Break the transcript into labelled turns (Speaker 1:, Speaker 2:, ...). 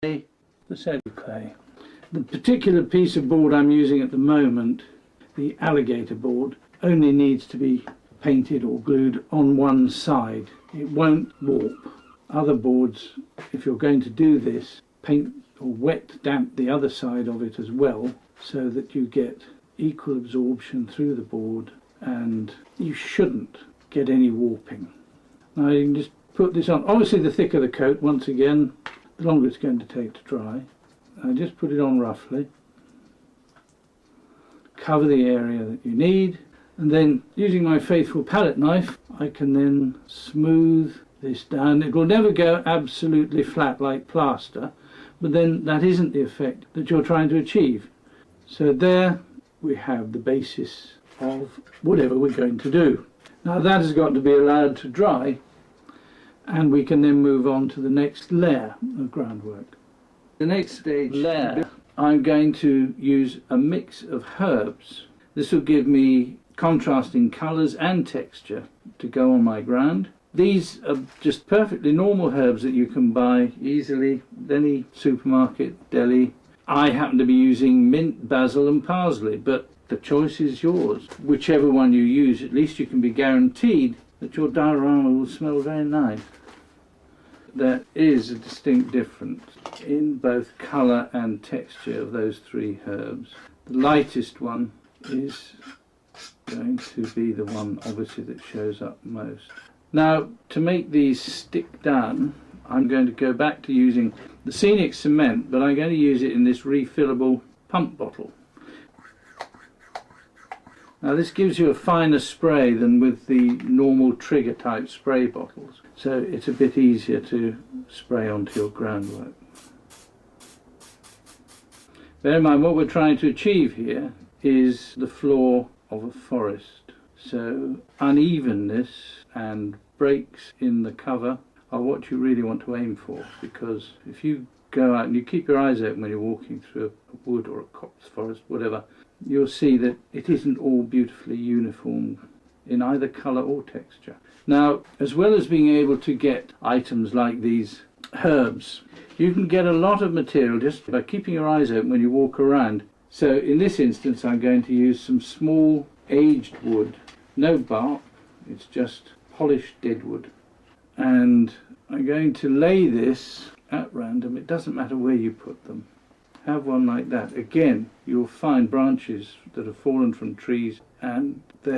Speaker 1: the set of clay. The particular piece of board I'm using at the moment, the alligator board, only needs to be painted or glued on one side. It won't warp. Other boards, if you're going to do this, paint or wet damp the other side of it as well, so that you get equal absorption through the board and you shouldn't get any warping. Now you can just put this on. Obviously the thicker the coat, once again, the longer it's going to take to dry. I just put it on roughly, cover the area that you need, and then using my faithful palette knife I can then smooth this down. It will never go absolutely flat like plaster, but then that isn't the effect that you're trying to achieve. So there we have the basis of whatever we're going to do. Now that has got to be allowed to dry, and we can then move on to the next layer of groundwork. The next stage layer, I'm going to use a mix of herbs. This will give me contrasting colours and texture to go on my ground. These are just perfectly normal herbs that you can buy easily at any supermarket, deli. I happen to be using mint, basil and parsley, but the choice is yours. Whichever one you use, at least you can be guaranteed that your diorama will smell very nice. There is a distinct difference in both colour and texture of those three herbs. The lightest one is going to be the one obviously that shows up most. Now to make these stick down, I'm going to go back to using the scenic cement, but I'm going to use it in this refillable pump bottle. Now this gives you a finer spray than with the normal trigger type spray bottles, so it's a bit easier to spray onto your groundwork. Bear in mind what we're trying to achieve here is the floor of a forest, so unevenness and breaks in the cover are what you really want to aim for, because if you go out and you keep your eyes open when you're walking through a wood or a copse forest, whatever, you'll see that it isn't all beautifully uniform in either colour or texture. Now, as well as being able to get items like these herbs, you can get a lot of material just by keeping your eyes open when you walk around. So in this instance I'm going to use some small aged wood, no bark, it's just polished dead wood, and I'm going to lay this at random. It doesn't matter where you put them. Have one like that. Again, you'll find branches that have fallen from trees and they're